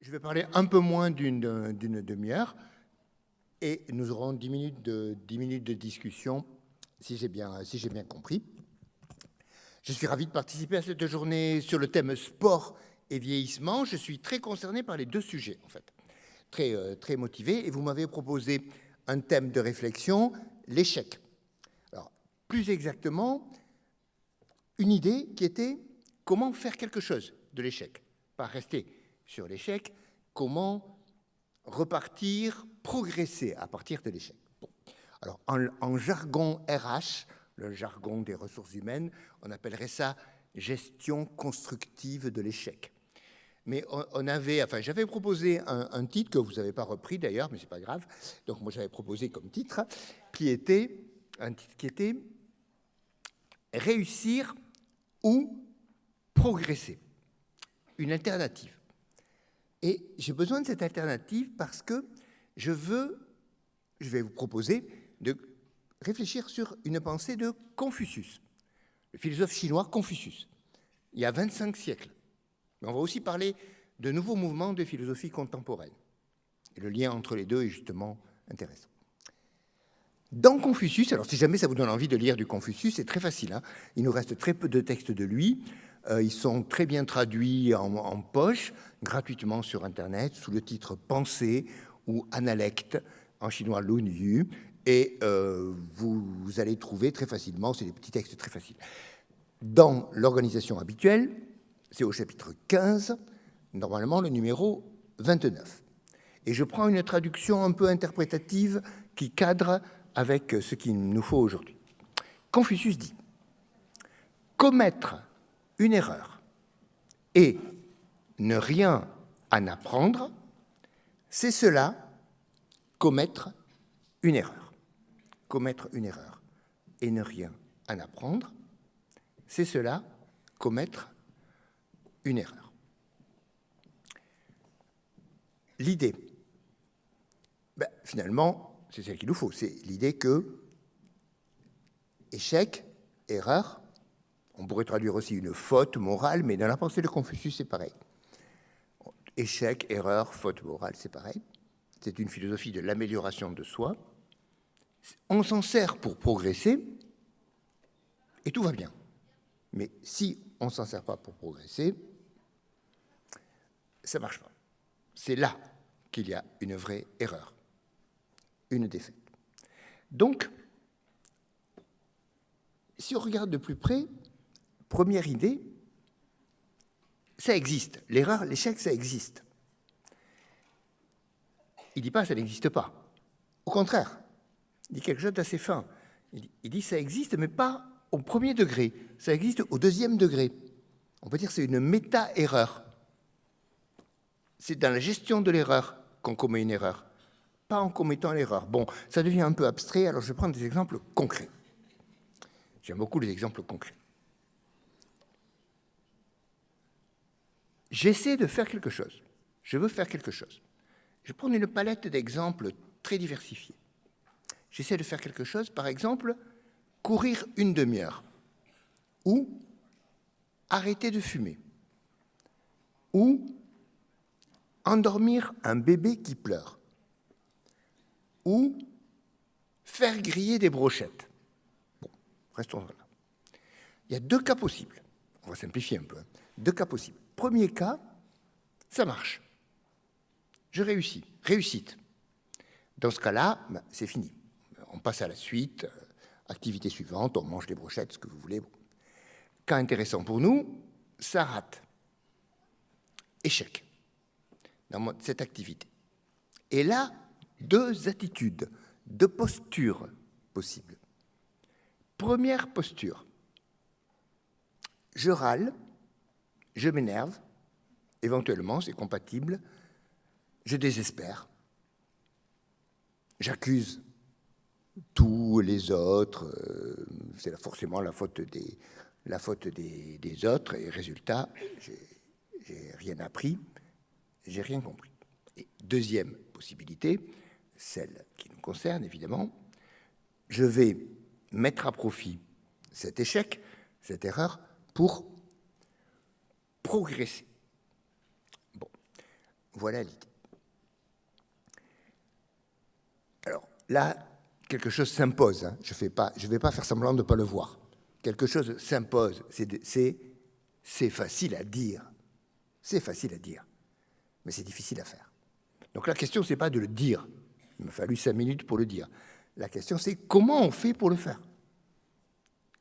Je vais parler un peu moins d'une demi-heure et nous aurons 10 minutes de discussion, si j'ai bien compris. Je suis ravi de participer à cette journée sur le thème sport et vieillissement. Je suis très concerné par les deux sujets, en fait, très motivé. Et vous m'avez proposé un thème de réflexion, l'échec. Alors, plus exactement, une idée qui était comment faire quelque chose de l'échec, pas rester sur l'échec, comment repartir, progresser à partir de l'échec. Bon. Alors, en jargon RH, le jargon des ressources humaines, on appellerait ça gestion constructive de l'échec. Mais j'avais proposé un titre que vous n'avez pas repris d'ailleurs, mais c'est pas grave. Donc moi j'avais proposé comme titre qui était réussir ou progresser, une alternative. Et j'ai besoin de cette alternative parce que je vais vous proposer de réfléchir sur une pensée de Confucius, le philosophe chinois Confucius, il y a 25 siècles. Mais on va aussi parler de nouveaux mouvements de philosophie contemporaine. Et le lien entre les deux est justement intéressant. Dans Confucius, alors si jamais ça vous donne envie de lire du Confucius, c'est très facile, hein. Il nous reste très peu de textes de lui. Ils sont très bien traduits en poche, gratuitement sur Internet, sous le titre « Pensée » ou « Analecte », en chinois « Lun Yu ». Et vous allez trouver très facilement, c'est des petits textes très faciles. Dans l'organisation habituelle, c'est au chapitre 15, normalement le numéro 29. Et je prends une traduction un peu interprétative qui cadre avec ce qu'il nous faut aujourd'hui. Confucius dit « Commettre une erreur et ne rien en apprendre, c'est cela, commettre une erreur. Commettre une erreur et ne rien en apprendre, c'est cela, commettre une erreur. » L'idée, finalement, c'est celle qu'il nous faut. C'est l'idée que échec, erreur, on pourrait traduire aussi une faute morale, mais dans la pensée de Confucius, c'est pareil. Échec, erreur, faute morale, c'est pareil. C'est une philosophie de l'amélioration de soi. On s'en sert pour progresser, et tout va bien. Mais si on ne s'en sert pas pour progresser, ça ne marche pas. C'est là qu'il y a une vraie erreur, une défaite. Donc, si on regarde de plus près, première idée, ça existe. L'erreur, l'échec, ça existe. Il ne dit pas ça n'existe pas. Au contraire, il dit quelque chose d'assez fin. Il dit ça existe, mais pas au premier degré. Ça existe au deuxième degré. On peut dire que c'est une méta-erreur. C'est dans la gestion de l'erreur qu'on commet une erreur, pas en commettant l'erreur. Bon, ça devient un peu abstrait, alors je vais prendre des exemples concrets. J'aime beaucoup les exemples concrets. J'essaie de faire quelque chose. Je veux faire quelque chose. Je prends une palette d'exemples très diversifiés. J'essaie de faire quelque chose, par exemple, courir une demi-heure, ou arrêter de fumer, ou endormir un bébé qui pleure, ou faire griller des brochettes. Bon, restons là. Il y a deux cas possibles. On va simplifier un peu. Deux cas possibles. Premier cas, ça marche. Je réussis. Réussite. Dans ce cas-là, c'est fini. On passe à la suite. Activité suivante, on mange des brochettes, ce que vous voulez. Bon. Cas intéressant pour nous, ça rate. Échec dans cette activité. Et là, deux attitudes, deux postures possibles. Première posture, je râle, je m'énerve, éventuellement c'est compatible, je désespère, j'accuse tous les autres, c'est forcément la faute des autres, et résultat, j'ai rien appris, j'ai rien compris. Et deuxième possibilité, celle qui nous concerne évidemment, je vais mettre à profit cet échec, cette erreur, pour progresser. Bon, Voilà l'idée. Alors là, quelque chose s'impose. Hein. Je ne vais pas faire semblant de ne pas le voir. Quelque chose s'impose. C'est facile à dire. C'est facile à dire. Mais c'est difficile à faire. Donc la question, ce n'est pas de le dire. Il m'a fallu 5 minutes pour le dire. La question, c'est comment on fait pour le faire.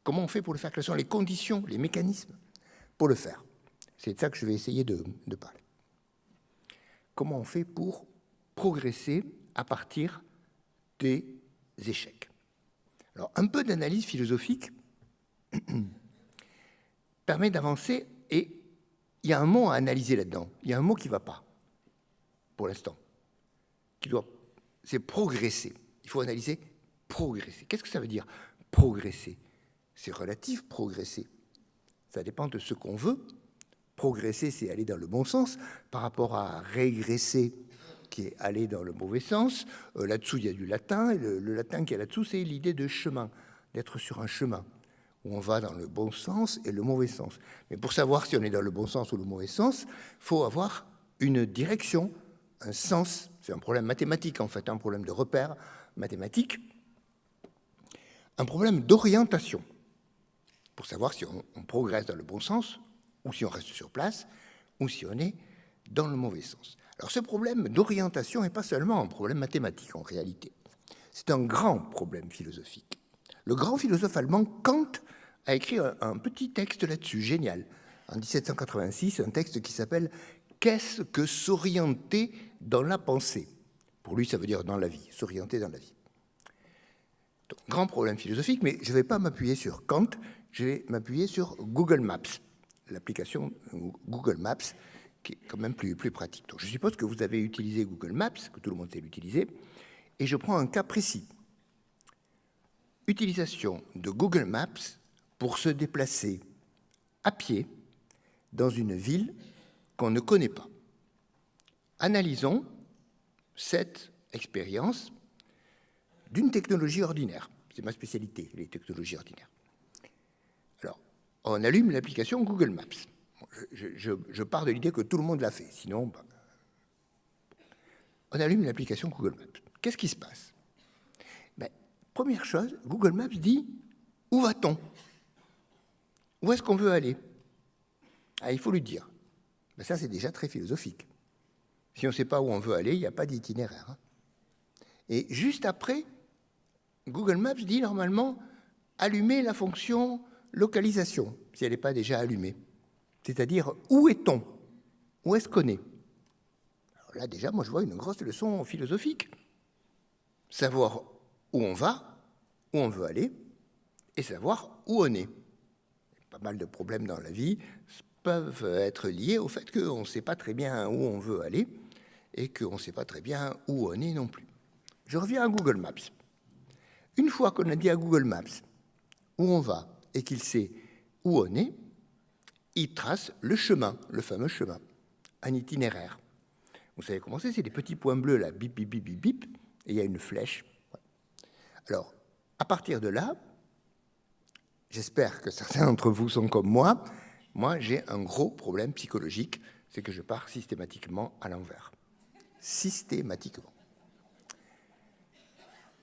Comment on fait pour le faire? Quelles sont les conditions, les mécanismes pour le faire? C'est de ça que je vais essayer de parler. Comment on fait pour progresser à partir des échecs? Alors, un peu d'analyse philosophique permet d'avancer, et il y a un mot à analyser là-dedans. Il y a un mot qui ne va pas, pour l'instant. C'est progresser. Il faut analyser progresser. Qu'est-ce que ça veut dire, progresser? C'est relatif, progresser. Ça dépend de ce qu'on veut. Progresser, c'est aller dans le bon sens, par rapport à régresser, qui est aller dans le mauvais sens. Là-dessous, il y a du latin, et le latin qui est là-dessous, c'est l'idée de chemin, d'être sur un chemin, où on va dans le bon sens et le mauvais sens. Mais pour savoir si on est dans le bon sens ou le mauvais sens, il faut avoir une direction, un sens. C'est un problème mathématique, en fait, un problème de repère mathématique, un problème d'orientation, pour savoir si on progresse dans le bon sens, ou si on reste sur place, ou si on est dans le mauvais sens. Alors ce problème d'orientation n'est pas seulement un problème mathématique, en réalité. C'est un grand problème philosophique. Le grand philosophe allemand Kant a écrit un petit texte là-dessus, génial, en 1786, un texte qui s'appelle « Qu'est-ce que s'orienter dans la pensée ?» Pour lui, ça veut dire dans la vie, s'orienter dans la vie. Donc, grand problème philosophique, mais je ne vais pas m'appuyer sur Kant, je vais m'appuyer sur Google Maps, l'application Google Maps, qui est quand même plus pratique. Donc, je suppose que vous avez utilisé Google Maps, que tout le monde sait l'utiliser, et je prends un cas précis. Utilisation de Google Maps pour se déplacer à pied dans une ville qu'on ne connaît pas. Analysons cette expérience d'une technologie ordinaire. C'est ma spécialité, les technologies ordinaires. Alors, on allume l'application Google Maps. Je pars de l'idée que tout le monde l'a fait, sinon... On allume l'application Google Maps. Qu'est-ce qui se passe? Première chose, Google Maps dit « Où va-t-on? Où est-ce qu'on veut aller ?» Il faut lui dire. Ça, c'est déjà très philosophique. Si on ne sait pas où on veut aller, il n'y a pas d'itinéraire. Hein. Et juste après, Google Maps dit normalement « Allumer la fonction localisation », si elle n'est pas déjà allumée. C'est-à-dire « Où est-on? Où est-ce qu'on est ?» Alors là, déjà, moi, je vois une grosse leçon philosophique. Savoir où on va, où on veut aller, et savoir où on est. Pas mal de problèmes dans la vie peuvent être liés au fait qu'on ne sait pas très bien où on veut aller et qu'on ne sait pas très bien où on est non plus. Je reviens à Google Maps. Une fois qu'on a dit à Google Maps où on va et qu'il sait où on est, il trace le chemin, le fameux chemin, un itinéraire. Vous savez comment c'est des petits points bleus, là, bip, bip, bip, bip, bip, et il y a une flèche. Alors, à partir de là, j'espère que certains d'entre vous sont comme moi. Moi, j'ai un gros problème psychologique, c'est que je pars systématiquement à l'envers. Systématiquement.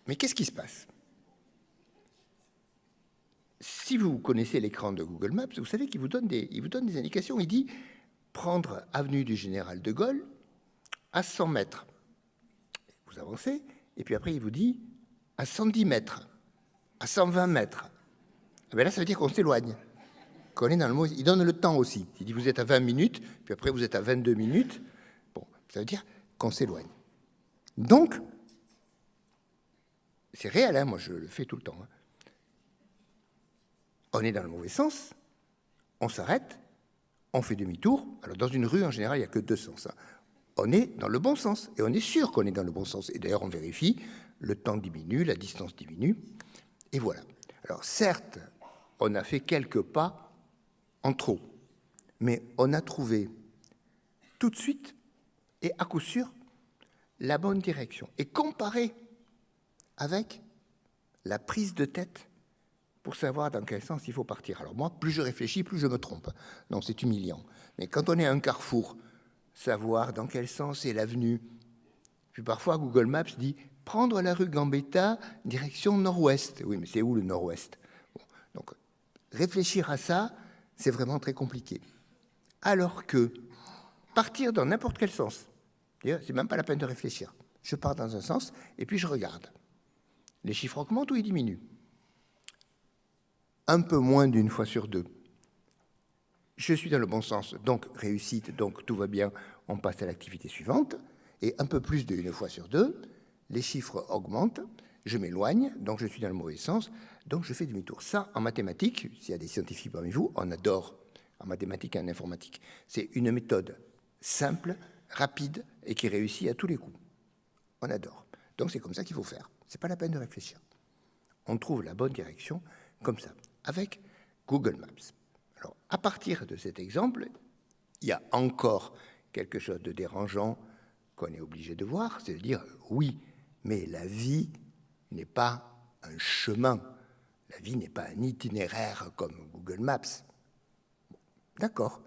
Mais qu'est-ce qui se passe? Si vous connaissez l'écran de Google Maps, vous savez qu'il vous donne des indications. Il dit prendre avenue du Général de Gaulle à 100 mètres. Vous avancez, et puis après, il vous dit à 110 mètres, à 120 mètres. Là, ça veut dire qu'on s'éloigne, qu'on est dans le mot. Il donne le temps aussi. Il dit vous êtes à 20 minutes, puis après vous êtes à 22 minutes. Bon, ça veut dire qu'on s'éloigne. Donc, c'est réel, hein, moi je le fais tout le temps. Hein. On est dans le mauvais sens, on s'arrête, on fait demi-tour. Alors dans une rue, en général, il n'y a que deux sens. Hein. On est dans le bon sens, et on est sûr qu'on est dans le bon sens. Et d'ailleurs, on vérifie, le temps diminue, la distance diminue, et voilà. Alors certes, on a fait quelques pas en trop, mais on a trouvé tout de suite, et à coup sûr, la bonne direction. Et comparé avec la prise de tête pour savoir dans quel sens il faut partir. Alors moi, plus je réfléchis, plus je me trompe. Non, c'est humiliant. Mais quand on est à un carrefour, savoir dans quel sens est l'avenue. Puis parfois, Google Maps dit « prendre la rue Gambetta, direction nord-ouest ». Oui, mais c'est où le nord-ouest? Bon, donc, réfléchir à ça, c'est vraiment très compliqué. Alors que partir dans n'importe quel sens, c'est même pas la peine de réfléchir. Je pars dans un sens et puis je regarde. Les chiffres augmentent ou ils diminuent? Un peu moins d'une fois sur deux. Je suis dans le bon sens, donc réussite, donc tout va bien, on passe à l'activité suivante. Et un peu plus d'une fois sur deux, les chiffres augmentent, je m'éloigne, donc je suis dans le mauvais sens, donc je fais demi-tour. Ça, en mathématiques, s'il y a des scientifiques parmi vous, on adore en mathématiques et en informatique. C'est une méthode simple, rapide et qui réussit à tous les coups. On adore. Donc c'est comme ça qu'il faut faire. C'est pas la peine de réfléchir. On trouve la bonne direction comme ça, avec Google Maps. Alors, à partir de cet exemple, il y a encore quelque chose de dérangeant qu'on est obligé de voir, c'est de dire, oui, mais la vie n'est pas un chemin, la vie n'est pas un itinéraire comme Google Maps. Bon, d'accord.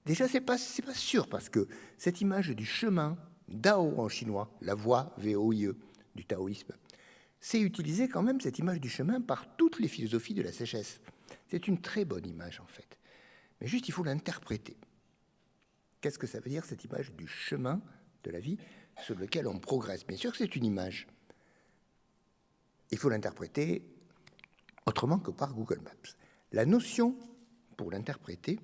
Déjà, c'est pas sûr, parce que cette image du chemin, Dao en chinois, la voie, V-O-I-E, du taoïsme, c'est utilisé quand même, cette image du chemin, par toutes les philosophies de la sagesse. C'est une très bonne image, en fait. Mais juste, il faut l'interpréter. Qu'est-ce que ça veut dire, cette image du chemin de la vie sur lequel on progresse? Bien sûr que c'est une image. Il faut l'interpréter autrement que par Google Maps. La notion, pour l'interpréter,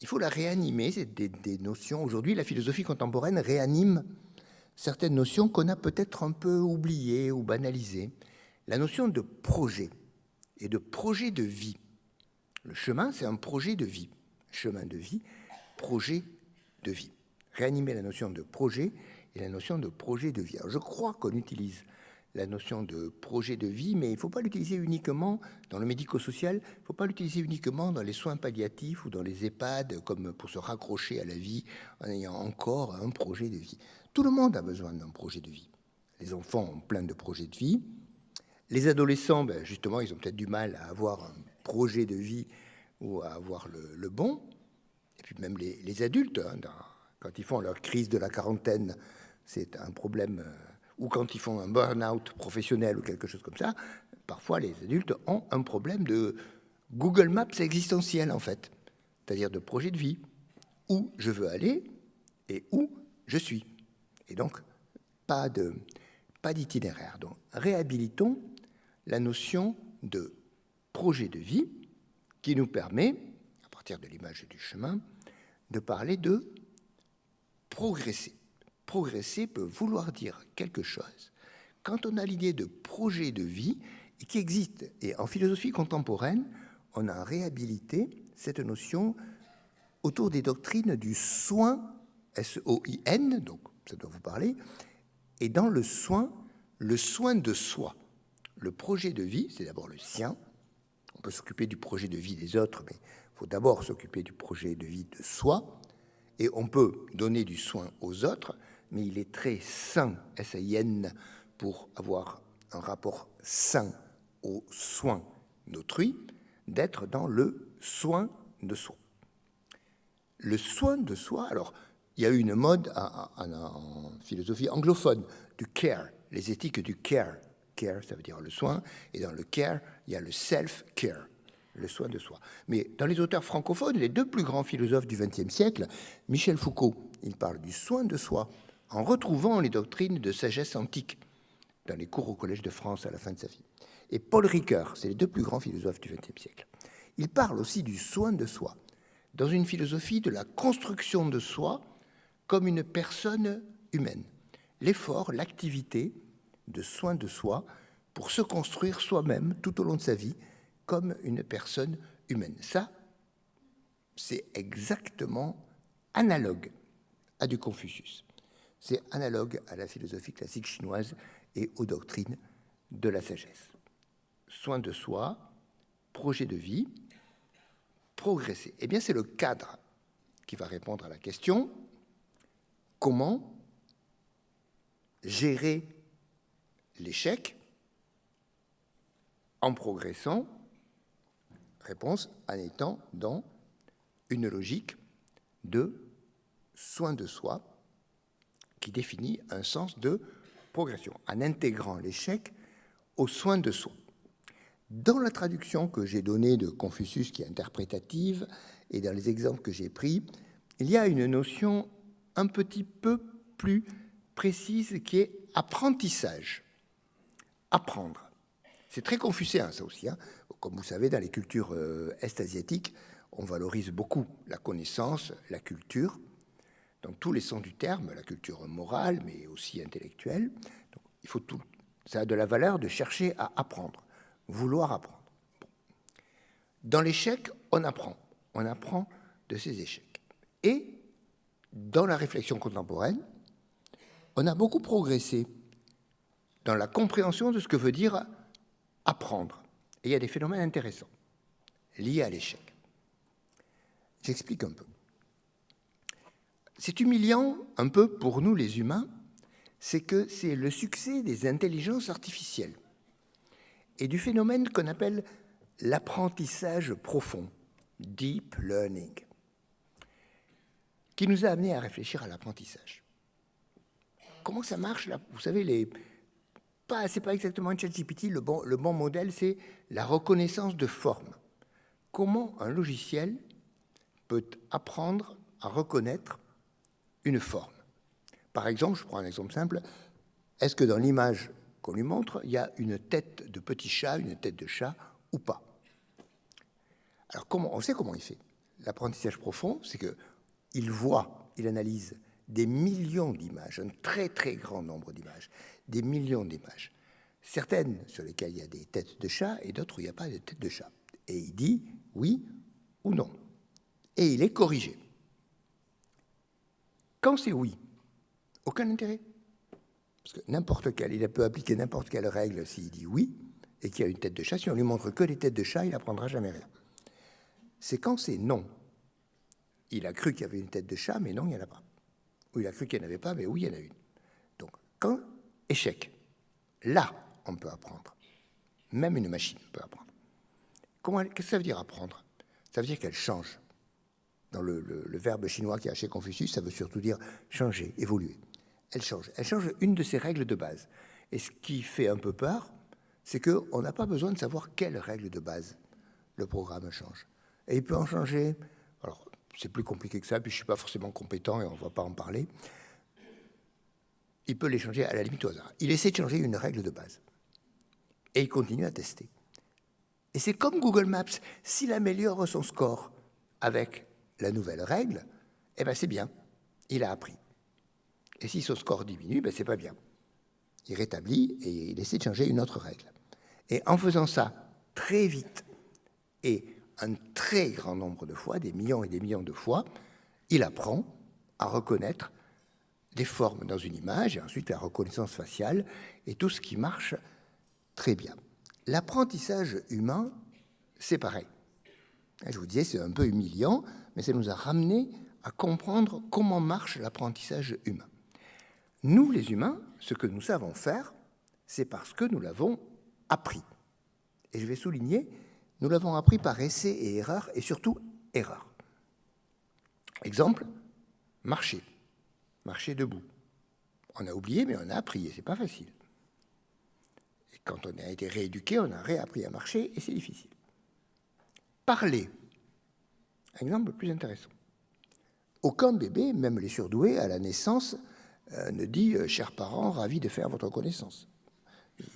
il faut la réanimer. C'est des notions. Aujourd'hui, la philosophie contemporaine réanime certaines notions qu'on a peut-être un peu oubliées ou banalisées. La notion de projet et de projet de vie. Le chemin, c'est un projet de vie. Chemin de vie, projet de vie. Réanimer la notion de projet et la notion de projet de vie. Alors, je crois qu'on utilise la notion de projet de vie, mais il ne faut pas l'utiliser uniquement dans le médico-social, il ne faut pas l'utiliser uniquement dans les soins palliatifs ou dans les EHPAD, comme pour se raccrocher à la vie en ayant encore un projet de vie. Tout le monde a besoin d'un projet de vie. Les enfants ont plein de projets de vie. Les adolescents, ben justement, ils ont peut-être du mal à avoir un projet de vie ou à avoir le bon. Et puis même les adultes, hein, quand ils font leur crise de la quarantaine, c'est un problème, ou quand ils font un burn-out professionnel ou quelque chose comme ça, parfois les adultes ont un problème de Google Maps existentiel, en fait, c'est-à-dire de projet de vie, où je veux aller et où je suis. Et donc, pas d'itinéraire. Donc, réhabilitons la notion de projet de vie qui nous permet, à partir de l'image du chemin, de parler de progresser. Progresser peut vouloir dire quelque chose. Quand on a l'idée de projet de vie qui existe, et en philosophie contemporaine, on a réhabilité cette notion autour des doctrines du soin, S-O-I-N, donc ça doit vous parler, et dans le soin de soi. Le projet de vie, c'est d'abord le sien. On peut s'occuper du projet de vie des autres, mais il faut d'abord s'occuper du projet de vie de soi. Et on peut donner du soin aux autres, mais il est très sain, S-A-I-N, pour avoir un rapport sain aux soins d'autrui, d'être dans le soin de soi. Le soin de soi, alors, il y a eu une mode en philosophie anglophone, du care, les éthiques du care. Care, ça veut dire le soin, et dans le care, il y a le self-care, le soin de soi. Mais dans les auteurs francophones, les deux plus grands philosophes du XXe siècle, Michel Foucault, il parle du soin de soi, en retrouvant les doctrines de sagesse antique dans les cours au Collège de France à la fin de sa vie. Et Paul Ricoeur, c'est les deux plus grands philosophes du XXe siècle. Il parle aussi du soin de soi, dans une philosophie de la construction de soi comme une personne humaine. L'effort, l'activité de soin de soi pour se construire soi-même tout au long de sa vie comme une personne humaine. Ça, c'est exactement analogue à du Confucius. C'est analogue à la philosophie classique chinoise et aux doctrines de la sagesse. Soin de soi, projet de vie, progresser. Eh bien, c'est le cadre qui va répondre à la question comment gérer l'échec en progressant. Réponse en étant dans une logique de soin de soi qui définit un sens de progression, en intégrant l'échec au soin de soi. Dans la traduction que j'ai donnée de Confucius, qui est interprétative, et dans les exemples que j'ai pris, il y a une notion un petit peu plus précise qui est apprentissage. Apprendre. C'est très confucéen, ça aussi. Comme vous savez, dans les cultures est-asiatiques, on valorise beaucoup la connaissance, la culture, dans tous les sens du terme, la culture morale, mais aussi intellectuelle. Donc, il faut tout. Ça a de la valeur de chercher à apprendre, vouloir apprendre. Bon. Dans l'échec, on apprend de ses échecs. Et dans la réflexion contemporaine, on a beaucoup progressé dans la compréhension de ce que veut dire apprendre. Et il y a des phénomènes intéressants liés à l'échec. J'explique un peu. C'est humiliant un peu pour nous les humains, c'est que c'est le succès des intelligences artificielles et du phénomène qu'on appelle l'apprentissage profond, deep learning, qui nous a amenés à réfléchir à l'apprentissage. Comment ça marche là? Vous savez, c'est pas exactement un ChatGPT, le bon modèle, c'est la reconnaissance de forme. Comment un logiciel peut apprendre à reconnaître une forme? Par exemple, je prends un exemple simple, est-ce que dans l'image qu'on lui montre, il y a une tête de petit chat, une tête de chat ou pas? Alors, on sait comment il fait. L'apprentissage profond, c'est qu'il voit, il analyse des millions d'images, un très très grand nombre d'images, des millions d'images. Certaines sur lesquelles il y a des têtes de chat et d'autres où il n'y a pas de tête de chat. Et il dit oui ou non. Et il est corrigé. Quand c'est oui, aucun intérêt. Parce que il peut appliquer n'importe quelle règle s'il dit oui et qu'il y a une tête de chat. Si on lui montre que les têtes de chat, il n'apprendra jamais rien. C'est quand c'est non. Il a cru qu'il y avait une tête de chat, mais non, il n'y en a pas. Ou il a cru qu'il n'y en avait pas, mais oui, il y en a une. Donc, quand échec, là, on peut apprendre. Même une machine peut apprendre. Qu'est-ce que ça veut dire apprendre? Ça veut dire qu'elle change. Dans le verbe chinois qui est chez Confucius, ça veut surtout dire changer, évoluer. Elle change. Elle change une de ses règles de base. Et ce qui fait un peu peur, c'est qu'on n'a pas besoin de savoir quelle règle de base le programme change. Et il peut en changer. Alors, c'est plus compliqué que ça, puis je ne suis pas forcément compétent et on ne va pas en parler. Il peut les changer à la limite au hasard. Il essaie de changer une règle de base. Et il continue à tester. Et c'est comme Google Maps. S'il améliore son score avec la nouvelle règle, eh ben c'est bien. Il a appris. Et si son score diminue, ben c'est pas bien. Il rétablit et il essaie de changer une autre règle. Et en faisant ça très vite et un très grand nombre de fois, des millions et des millions de fois, il apprend à reconnaître des formes dans une image et ensuite la reconnaissance faciale et tout ce qui marche très bien. L'apprentissage humain, c'est pareil. Je vous disais, c'est un peu humiliant, mais ça nous a ramené à comprendre comment marche l'apprentissage humain. Nous, les humains, ce que nous savons faire, c'est parce que nous l'avons appris. Et je vais souligner, nous l'avons appris par essai et erreur, et surtout erreur. Exemple, marcher. Marcher debout. On a oublié, mais on a appris, et c'est pas facile. Et quand on a été rééduqué, on a réappris à marcher, et c'est difficile. Parler. Exemple plus intéressant. Aucun bébé, même les surdoués, à la naissance, ne dit « chers parents, ravi de faire votre connaissance ».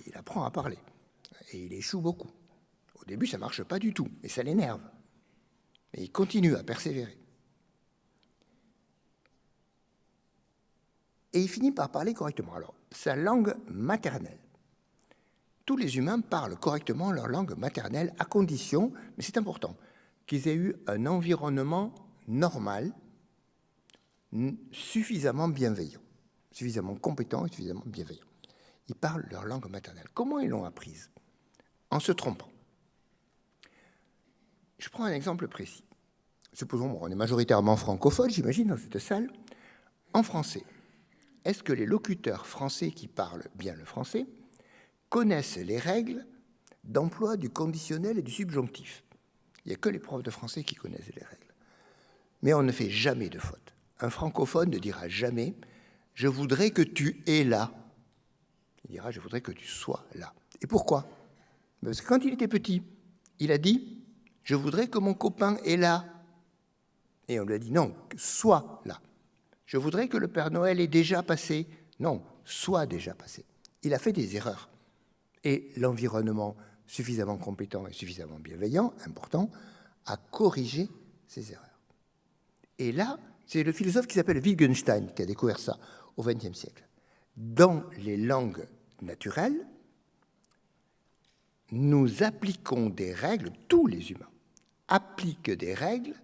Il apprend à parler. Et il échoue beaucoup. Au début, ça ne marche pas du tout, et ça l'énerve. Mais il continue à persévérer. Et il finit par parler correctement. Alors, sa langue maternelle. Tous les humains parlent correctement leur langue maternelle à condition, mais c'est important, qu'ils aient eu un environnement normal, suffisamment bienveillant, suffisamment compétent et suffisamment bienveillant. Ils parlent leur langue maternelle. Comment ils l'ont apprise? En se trompant. Je prends un exemple précis. Supposons, on est majoritairement francophone, j'imagine, dans cette salle. En français, est-ce que les locuteurs français qui parlent bien le français connaissent les règles d'emploi du conditionnel et du subjonctif? Il n'y a que les profs de français qui connaissent les règles. Mais on ne fait jamais de faute. Un francophone ne dira jamais « je voudrais que tu es là ». Il dira « je voudrais que tu sois là ». Et pourquoi? Parce que quand il était petit, il a dit « je voudrais que mon copain est là ». Et on lui a dit « non, sois là ». Je voudrais que le Père Noël ait déjà passé. Non, soit déjà passé. Il a fait des erreurs. Et l'environnement suffisamment compétent et suffisamment bienveillant, important, a corrigé ces erreurs. Et là, c'est le philosophe qui s'appelle Wittgenstein qui a découvert ça au XXe siècle. Dans les langues naturelles, nous appliquons des règles, tous les humains appliquent des règles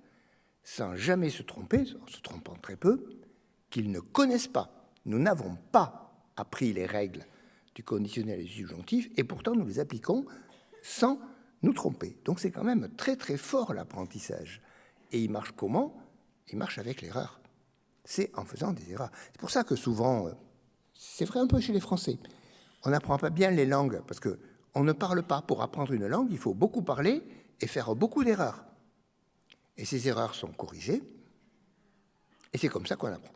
sans jamais se tromper, en se trompant très peu, qu'ils ne connaissent pas. Nous n'avons pas appris les règles du conditionnel et du subjonctif, et pourtant nous les appliquons sans nous tromper. Donc c'est quand même très très fort l'apprentissage. Et il marche comment? Il marche avec l'erreur. C'est en faisant des erreurs. C'est pour ça que souvent, c'est vrai un peu chez les Français, on n'apprend pas bien les langues, parce qu'on ne parle pas. Pour apprendre une langue, il faut beaucoup parler et faire beaucoup d'erreurs. Et ces erreurs sont corrigées, et c'est comme ça qu'on apprend.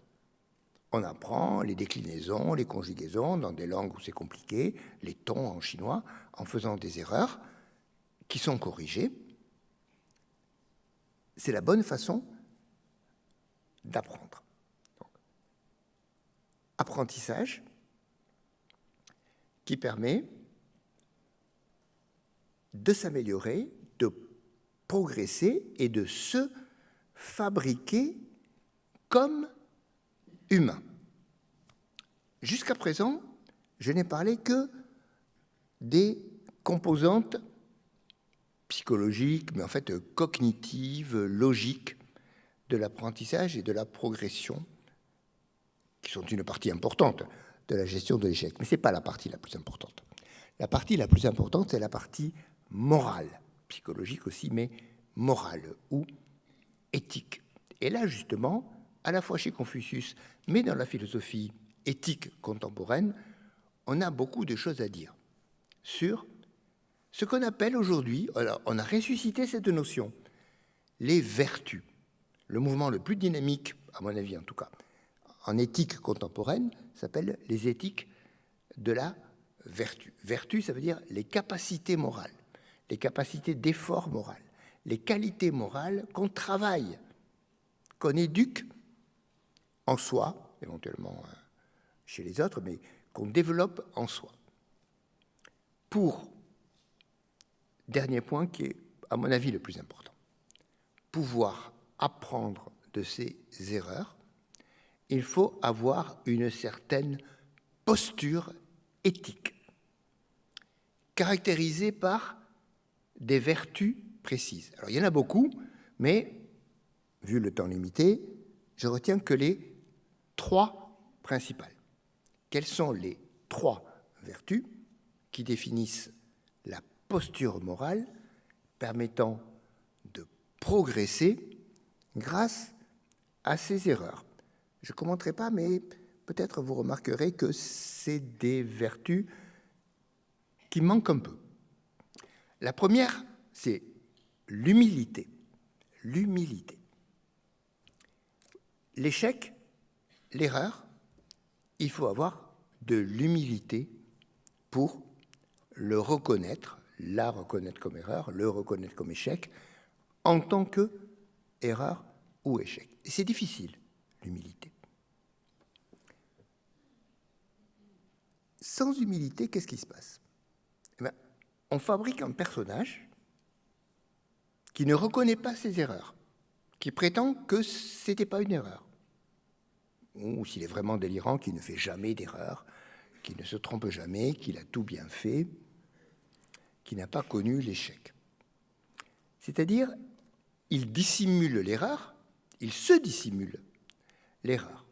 On apprend les déclinaisons, les conjugaisons dans des langues où c'est compliqué, les tons en chinois, en faisant des erreurs qui sont corrigées. C'est la bonne façon d'apprendre. Apprentissage qui permet de s'améliorer, de progresser et de se fabriquer comme humain. Jusqu'à présent, je n'ai parlé que des composantes psychologiques, mais en fait cognitives, logiques de l'apprentissage et de la progression, qui sont une partie importante de la gestion de l'échec. Mais ce n'est pas la partie la plus importante. La partie la plus importante, c'est la partie morale, psychologique aussi, mais morale ou éthique. Et là, justement, à la fois chez Confucius, mais dans la philosophie éthique contemporaine, on a beaucoup de choses à dire sur ce qu'on appelle aujourd'hui, alors on a ressuscité cette notion, les vertus. Le mouvement le plus dynamique, à mon avis en tout cas, en éthique contemporaine, s'appelle les éthiques de la vertu. Vertu, ça veut dire les capacités morales, les capacités d'effort moral, les qualités morales qu'on travaille, qu'on éduque en soi, éventuellement chez les autres, mais qu'on développe en soi. Pour, dernier point qui est, à mon avis, le plus important, pouvoir apprendre de ses erreurs, il faut avoir une certaine posture éthique, caractérisée par des vertus précises. Alors, il y en a beaucoup, mais, vu le temps limité, je retiens que les 3 principales. Quelles sont les 3 vertus qui définissent la posture morale permettant de progresser grâce à ces erreurs? Je ne commenterai pas, mais peut-être vous remarquerez que c'est des vertus qui manquent un peu. La première, c'est l'humilité. L'humilité. L'échec, l'erreur, il faut avoir de l'humilité pour le reconnaître, la reconnaître comme erreur, le reconnaître comme échec, en tant que erreur ou échec. Et c'est difficile, l'humilité. Sans humilité, qu'est-ce qui se passe? Eh bien, on fabrique un personnage qui ne reconnaît pas ses erreurs, qui prétend que ce n'était pas une erreur. Ou s'il est vraiment délirant, qui ne fait jamais d'erreur, qui ne se trompe jamais, qu'il a tout bien fait, qui n'a pas connu l'échec. C'est-à-dire, il dissimule l'erreur, il se dissimule l'erreur.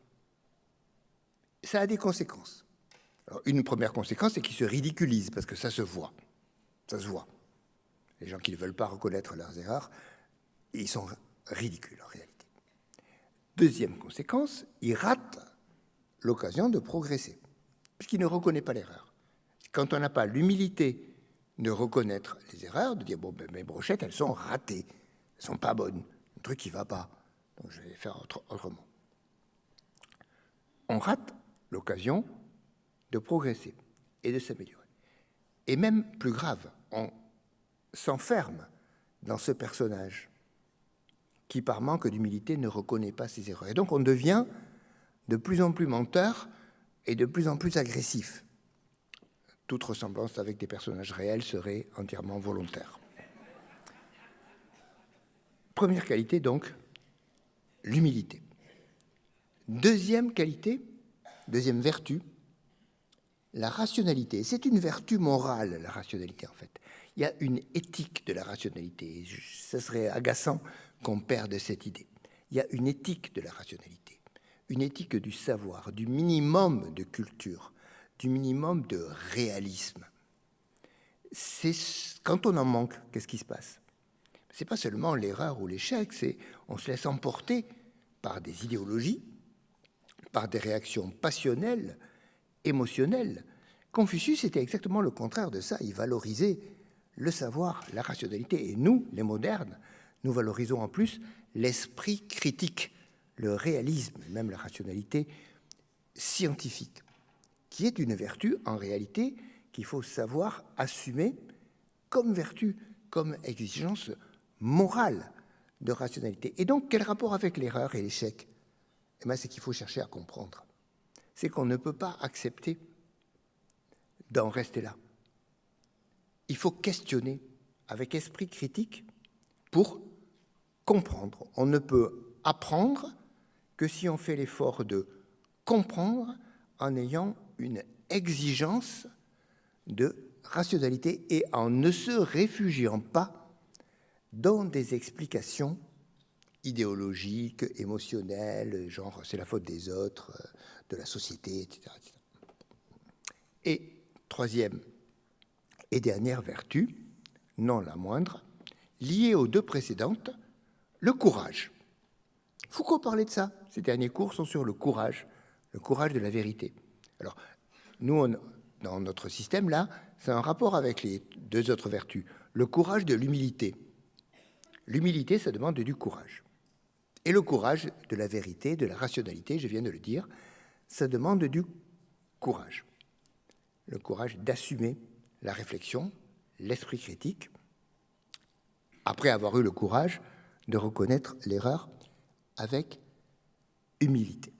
Ça a des conséquences. Alors, une première conséquence, c'est qu'il se ridiculise, parce que ça se voit. Ça se voit. Les gens qui ne veulent pas reconnaître leurs erreurs, ils sont ridicules en réalité. Deuxième conséquence, il rate l'occasion de progresser, puisqu'il ne reconnaît pas l'erreur. Quand on n'a pas l'humilité de reconnaître les erreurs, de dire, bon, ben, mes brochettes, elles sont ratées, elles ne sont pas bonnes, un truc qui ne va pas, donc je vais les faire autrement. on rate l'occasion de progresser et de s'améliorer. Et même plus grave, on s'enferme dans ce personnage qui, par manque d'humilité, ne reconnaît pas ses erreurs. Et donc, on devient de plus en plus menteur et de plus en plus agressif. Toute ressemblance avec des personnages réels serait entièrement volontaire. Première qualité, donc, l'humilité. Deuxième qualité, deuxième vertu, la rationalité. C'est une vertu morale, la rationalité, en fait. Il y a une éthique de la rationalité. Ce serait agaçant qu'on perde cette idée. Il y a une éthique de la rationalité, une éthique du savoir, du minimum de culture, du minimum de réalisme. Quand on en manque, qu'est-ce qui se passe? C'est pas seulement l'erreur ou l'échec, c'est on se laisse emporter par des idéologies, par des réactions passionnelles, émotionnelles. Confucius était exactement le contraire de ça. Il valorisait le savoir, la rationalité. Et nous, les modernes, nous valorisons en plus l'esprit critique, le réalisme, même la rationalité scientifique, qui est une vertu, en réalité, qu'il faut savoir assumer comme vertu, comme exigence morale de rationalité. Et donc, quel rapport avec l'erreur et l'échec? Eh bien, c'est qu'il faut chercher à comprendre. C'est qu'on ne peut pas accepter d'en rester là. Il faut questionner avec esprit critique pour comprendre. On ne peut apprendre que si on fait l'effort de comprendre en ayant une exigence de rationalité et en ne se réfugiant pas dans des explications idéologiques, émotionnelles, genre c'est la faute des autres, de la société, etc. Et troisième et dernière vertu, non la moindre, liée aux deux précédentes, le courage. Foucault parlait de ça. Ces derniers cours sont sur le courage de la vérité. Alors, nous, dans notre système-là, c'est un rapport avec les deux autres vertus. Le courage de l'humilité. L'humilité, ça demande du courage. Et le courage de la vérité, de la rationalité, je viens de le dire, ça demande du courage. Le courage d'assumer la réflexion, l'esprit critique, après avoir eu le courage de reconnaître l'erreur avec humilité.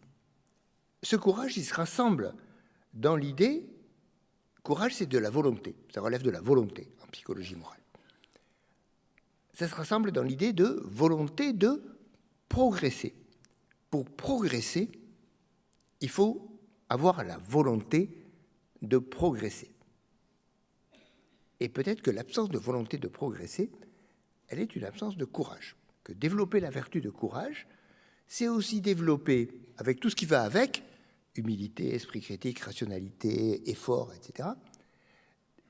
Ce courage, il se rassemble dans l'idée, courage, c'est de la volonté, ça relève de la volonté en psychologie morale. Ça se rassemble dans l'idée de volonté de progresser. Pour progresser, il faut avoir la volonté de progresser. Et peut-être que l'absence de volonté de progresser, elle est une absence de courage. Que développer la vertu de courage, c'est aussi développer, avec tout ce qui va avec, humilité, esprit critique, rationalité, effort, etc.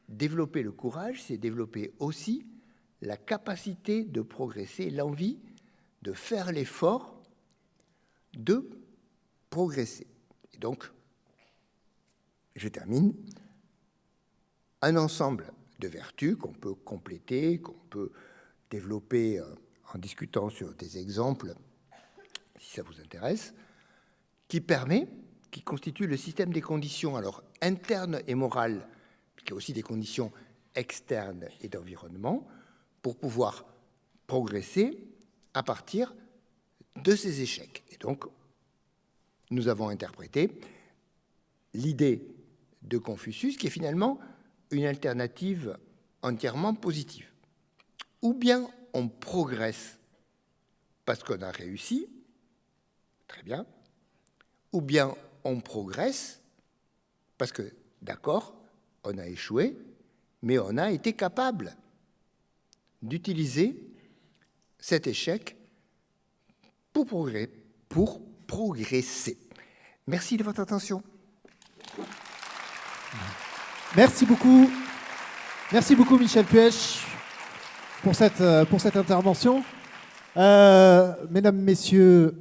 Développer le courage, c'est développer aussi la capacité de progresser, l'envie de faire l'effort de progresser. Et donc, je termine, un ensemble de vertus qu'on peut compléter, qu'on peut développer en discutant sur des exemples, si ça vous intéresse, qui constitue le système des conditions, alors internes et morales, puis il y a aussi des conditions externes et d'environnement, pour pouvoir progresser à partir de ces échecs. Et donc, nous avons interprété l'idée de Confucius, qui est finalement une alternative entièrement positive. Ou bien on progresse parce qu'on a réussi, très bien, ou bien on progresse parce que, d'accord, on a échoué, mais on a été capable d'utiliser cet échec pour progresser. Merci de votre attention. Merci beaucoup. Merci beaucoup, Michel Puech, pour cette intervention. Mesdames, Messieurs,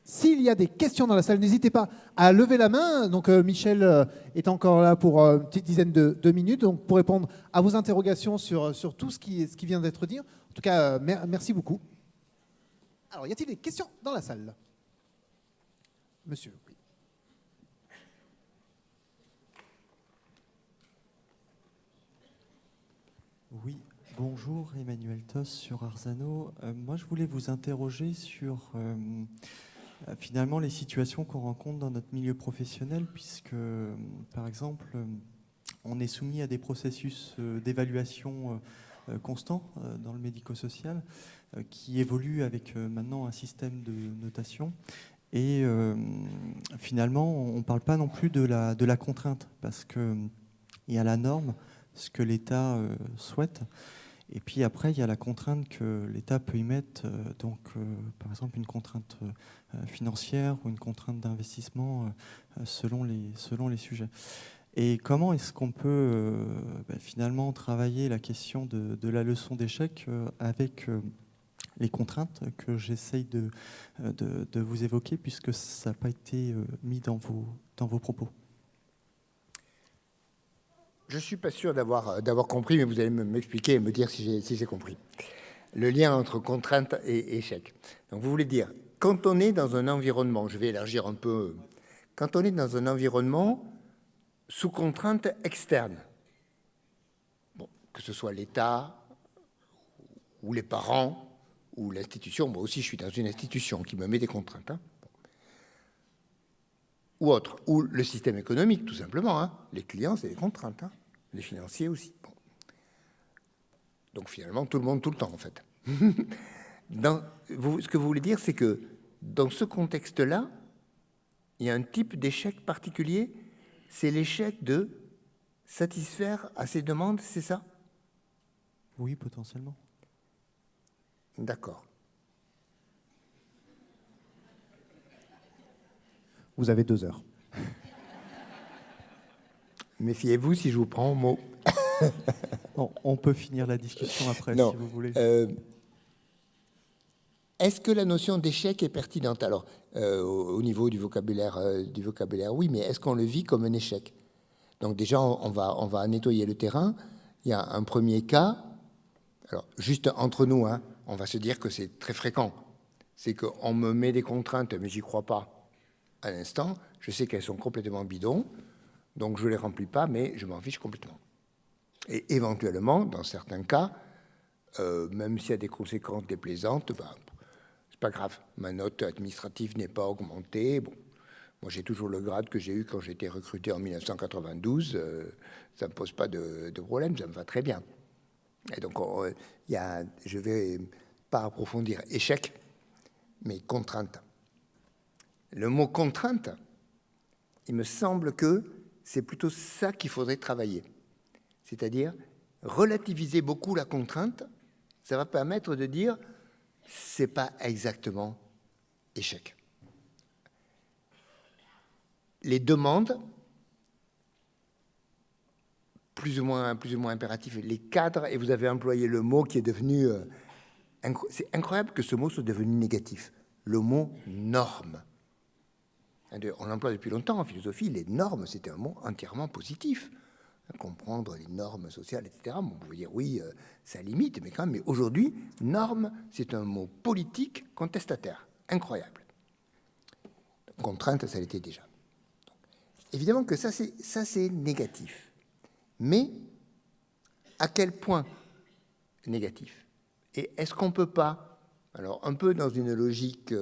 s'il y a des questions dans la salle, n'hésitez pas à lever la main. Donc, Michel est encore là pour une petite dizaine de minutes donc, pour répondre à vos interrogations sur tout ce qui vient d'être dit. En tout cas, merci beaucoup. Alors, y a-t-il des questions dans la salle? Monsieur, oui. Oui, bonjour, Emmanuel Toss sur Arzano. Moi, je voulais vous interroger sur finalement les situations qu'on rencontre dans notre milieu professionnel, puisque, par exemple, on est soumis à des processus d'évaluation constants dans le médico-social qui évoluent avec maintenant un système de notation. Et finalement, on ne parle pas non plus de la contrainte, parce qu'il y a la norme, ce que l'État souhaite. Et puis après, il y a la contrainte que l'État peut y mettre, par exemple une contrainte financière ou une contrainte d'investissement selon les sujets. Et comment est-ce qu'on peut finalement travailler la question de la leçon d'échec avec les contraintes que j'essaye de vous évoquer, puisque ça n'a pas été mis dans vos propos? Je ne suis pas sûr d'avoir compris, mais vous allez m'expliquer et me dire si j'ai compris. Le lien entre contrainte et échec. Donc vous voulez dire, quand on est dans un environnement, je vais élargir un peu, quand on est dans un environnement sous contrainte externe, bon, que ce soit l'État ou les parents ou l'institution, moi aussi je suis dans une institution qui me met des contraintes, hein, ou autre, ou le système économique, tout simplement. Hein. Les clients, c'est des contraintes, hein. Les financiers aussi. Bon. Donc finalement, tout le monde, tout le temps, en fait. Ce que vous voulez dire, c'est que dans ce contexte-là, il y a un type d'échec particulier, c'est l'échec de satisfaire à ces demandes, c'est ça? Oui, potentiellement. D'accord. Vous avez 2 heures. Méfiez-vous si je vous prends au mot. Bon, on peut finir la discussion après, non, si vous voulez. Est-ce que la notion d'échec est pertinente? Alors, au niveau du vocabulaire, oui, mais est-ce qu'on le vit comme un échec? Donc déjà, on va nettoyer le terrain. Il y a un premier cas. Alors, juste entre nous, hein, on va se dire que c'est très fréquent. C'est qu'on me met des contraintes, mais j'y crois pas à l'instant. Je sais qu'elles sont complètement bidons, donc je les remplis pas, mais je m'en fiche complètement. Et éventuellement, dans certains cas, même s'il y a des conséquences déplaisantes, c'est pas grave. Ma note administrative n'est pas augmentée. Bon, moi j'ai toujours le grade que j'ai eu quand j'ai été recruté en 1992. Ça me pose pas de problème, ça me va très bien. Et donc, je vais pas approfondir échec, mais contrainte. Le mot contrainte, il me semble que c'est plutôt ça qu'il faudrait travailler. C'est-à-dire relativiser beaucoup la contrainte, ça va permettre de dire c'est pas exactement échec. Les demandes, plus ou moins impératifs, les cadres, et vous avez employé le mot qui est devenu... c'est incroyable que ce mot soit devenu négatif. Le mot norme. On l'emploie depuis longtemps en philosophie. Les normes, c'était un mot entièrement positif. Comprendre les normes sociales, etc. Bon, vous pouvez dire, oui, ça limite, mais quand même, mais aujourd'hui, norme, c'est un mot politique contestataire. Incroyable. Contrainte, ça l'était déjà. Donc, évidemment que ça, c'est négatif. Mais à quel point négatif? Et est-ce qu'on ne peut pas, alors un peu dans une logique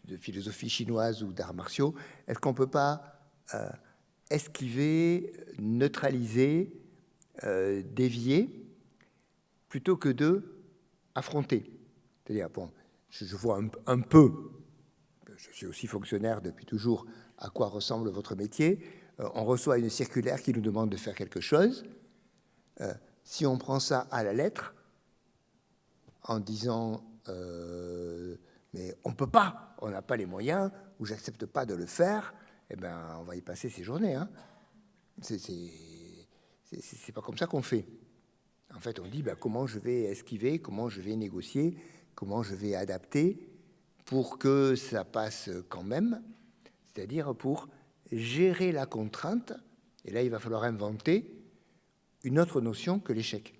de philosophie chinoise ou d'arts martiaux, est-ce qu'on ne peut pas esquiver, neutraliser, dévier, plutôt que de affronter? C'est-à-dire, bon, je vois un peu, je suis aussi fonctionnaire depuis toujours, à quoi ressemble votre métier. On reçoit une circulaire qui nous demande de faire quelque chose. Si on prend ça à la lettre, en disant mais on ne peut pas, on n'a pas les moyens, ou j'accepte pas de le faire, eh ben, on va y passer ces journées. Hein. C'est pas comme ça qu'on fait. En fait, on dit ben, comment je vais esquiver, comment je vais négocier, comment je vais adapter pour que ça passe quand même, c'est-à-dire pour gérer la contrainte. Et là, il va falloir inventer une autre notion que l'échec.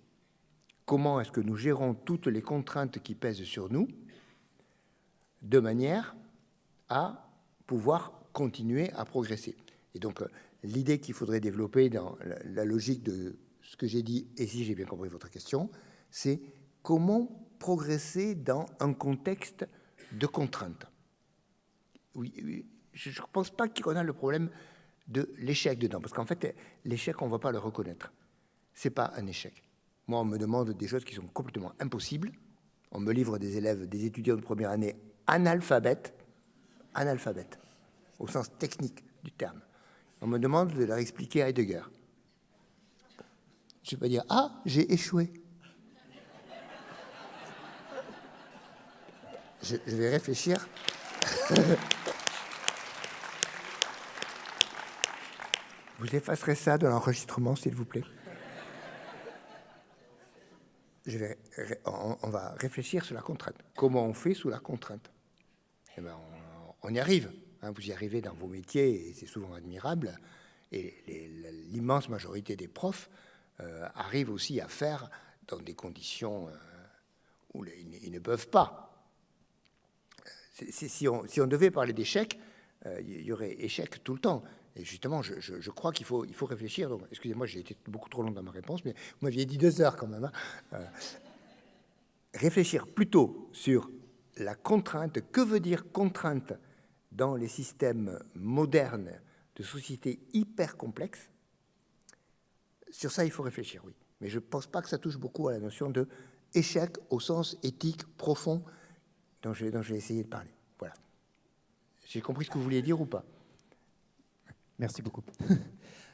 Comment est-ce que nous gérons toutes les contraintes qui pèsent sur nous de manière à pouvoir continuer à progresser. Et donc, l'idée qu'il faudrait développer dans la logique de ce que j'ai dit, et si j'ai bien compris votre question, c'est comment progresser dans un contexte de contrainte. Oui, je ne pense pas qu'on a le problème de l'échec dedans, parce qu'en fait, l'échec, on ne va pas le reconnaître. Ce n'est pas un échec. Moi, on me demande des choses qui sont complètement impossibles. On me livre des élèves, des étudiants de première année analphabètes, au sens technique du terme. On me demande de leur expliquer Heidegger. Je ne vais pas dire « Ah, j'ai échoué ». Je vais réfléchir. Vous effacerez ça de l'enregistrement, s'il vous plaît. On va réfléchir sur la contrainte. Comment on fait sous la contrainte? Eh bien, on y arrive. Hein, vous y arrivez dans vos métiers, et c'est souvent admirable. Et l'immense majorité des profs arrivent aussi à faire dans des conditions où ils ne peuvent pas. Si on devait parler d'échec, il y aurait échec tout le temps. Et justement, je crois qu'il faut réfléchir. Donc, excusez-moi, j'ai été beaucoup trop long dans ma réponse, mais vous m'aviez dit 2 heures quand même. Hein. Réfléchir plutôt sur la contrainte. Que veut dire contrainte dans les systèmes modernes de sociétés hyper complexes? Sur ça, il faut réfléchir, oui. Mais je ne pense pas que ça touche beaucoup à la notion de échec au sens éthique profond dont je vais essayer de parler. Voilà. J'ai compris ce que vous vouliez dire ou pas? Merci beaucoup.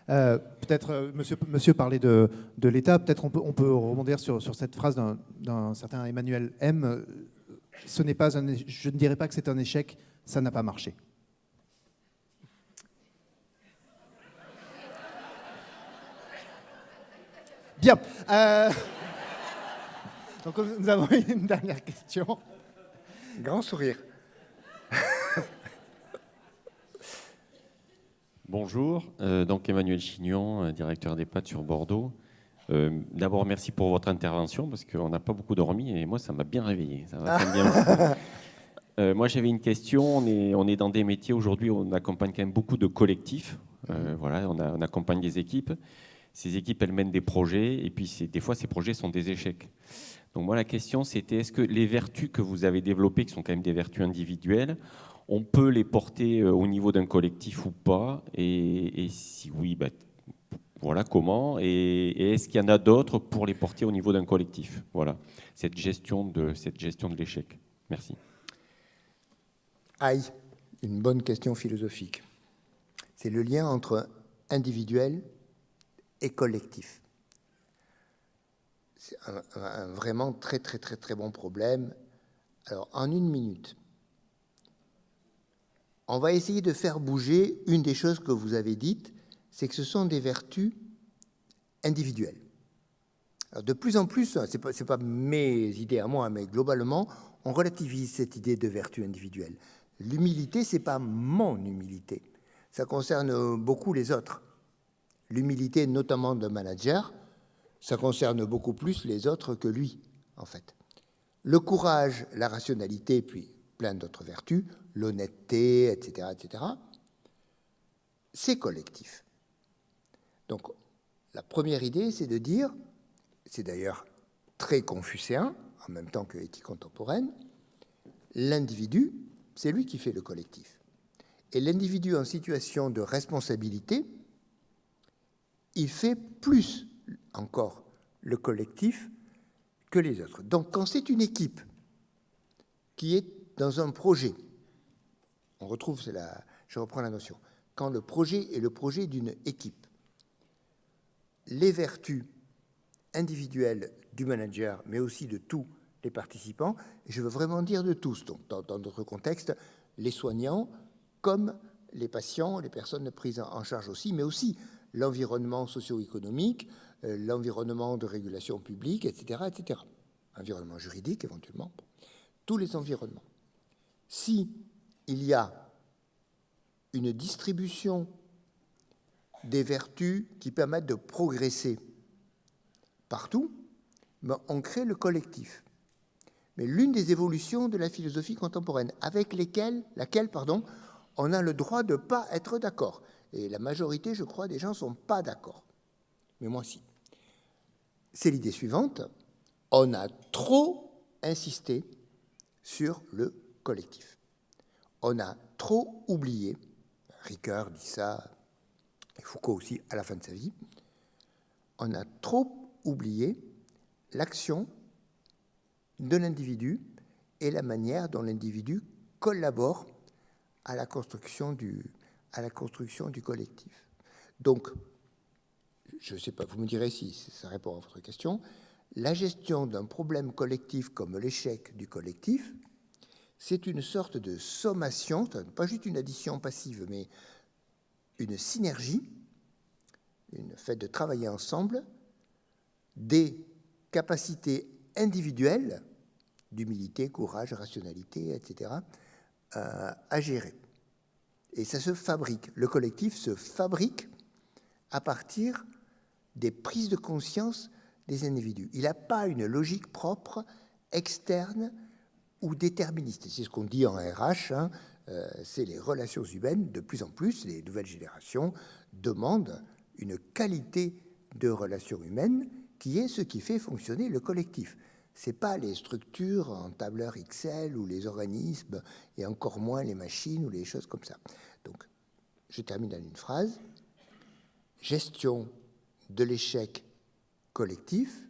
Peut-être, monsieur parlait de l'État, peut-être on peut rebondir sur cette phrase d'un certain Emmanuel M. Je ne dirais pas que c'est un échec, ça n'a pas marché. Bien. Donc nous avons une dernière question. Grand sourire. Bonjour, donc Emmanuel Chignon, directeur d'EHPAD sur Bordeaux. D'abord, merci pour votre intervention parce qu'on n'a pas beaucoup dormi et moi, ça m'a bien réveillé. Ça m'a fait bien. Moi, j'avais une question. On est dans des métiers aujourd'hui où on accompagne quand même beaucoup de collectifs. Voilà, on accompagne des équipes. Ces équipes, elles mènent des projets et puis des fois, ces projets sont des échecs. Donc moi, la question, c'était est-ce que les vertus que vous avez développées, qui sont quand même des vertus individuelles, on peut les porter au niveau d'un collectif ou pas? Et si oui, voilà comment. Et est-ce qu'il y en a d'autres pour les porter au niveau d'un collectif? Voilà, cette gestion de l'échec. Merci. Aïe, une bonne question philosophique. C'est le lien entre individuel et collectif. C'est un vraiment très, très, très, très bon problème. Alors, en 1 minute, on va essayer de faire bouger une des choses que vous avez dites, c'est que ce sont des vertus individuelles. Alors, de plus en plus, c'est pas mes idées à moi, mais globalement, on relativise cette idée de vertu individuelle. L'humilité, c'est pas mon humilité. Ça concerne beaucoup les autres. L'humilité, notamment d'un manager, ça concerne beaucoup plus les autres que lui, en fait. Le courage, la rationalité, puis plein d'autres vertus, l'honnêteté, etc., c'est collectif. Donc, la première idée, c'est de dire, c'est d'ailleurs très confucéen, en même temps que éthique contemporaine, l'individu, c'est lui qui fait le collectif. Et l'individu en situation de responsabilité, il fait plus encore le collectif que les autres. Donc, quand c'est une équipe qui est dans un projet, on retrouve, je reprends la notion, quand le projet est le projet d'une équipe, les vertus individuelles du manager, mais aussi de tous les participants, et je veux vraiment dire de tous, donc dans notre contexte, les soignants comme les patients, les personnes prises en charge aussi, mais aussi l'environnement socio-économique, l'environnement de régulation publique, etc., environnement juridique éventuellement, tous les environnements. Si il y a une distribution des vertus qui permettent de progresser partout, on crée le collectif. Mais l'une des évolutions de la philosophie contemporaine, avec laquelle on a le droit de ne pas être d'accord. Et la majorité, je crois, des gens ne sont pas d'accord. Mais moi, si. c'est l'idée suivante. On a trop insisté sur le collectif. On a trop oublié, Ricoeur dit ça, et Foucault aussi à la fin de sa vie, on a trop oublié l'action de l'individu et la manière dont l'individu collabore à la construction du collectif. Donc, je ne sais pas, vous me direz si ça répond à votre question, la gestion d'un problème collectif comme l'échec du collectif, c'est une sorte de sommation, pas juste une addition passive, mais une synergie, une fait de travailler ensemble des capacités individuelles d'humilité, courage, rationalité, etc., à gérer. Et ça se fabrique. Le collectif se fabrique à partir des prises de conscience des individus. Il n'a pas une logique propre, externe ou déterministe. C'est ce qu'on dit en RH, hein, c'est les relations humaines, de plus en plus, les nouvelles générations demandent une qualité de relations humaines qui est ce qui fait fonctionner le collectif. Ce n'est pas les structures en tableur Excel ou les organismes, et encore moins les machines ou les choses comme ça. Donc, je termine en une phrase. Gestion de l'échec collectif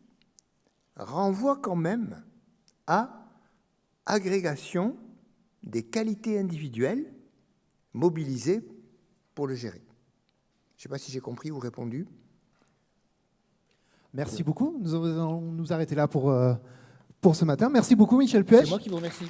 renvoie quand même à agrégation des qualités individuelles mobilisées pour le gérer. Je ne sais pas si j'ai compris ou répondu. Merci beaucoup. Nous allons nous arrêter là pour ce matin. Merci beaucoup, Michel Puech. C'est moi qui vous remercie.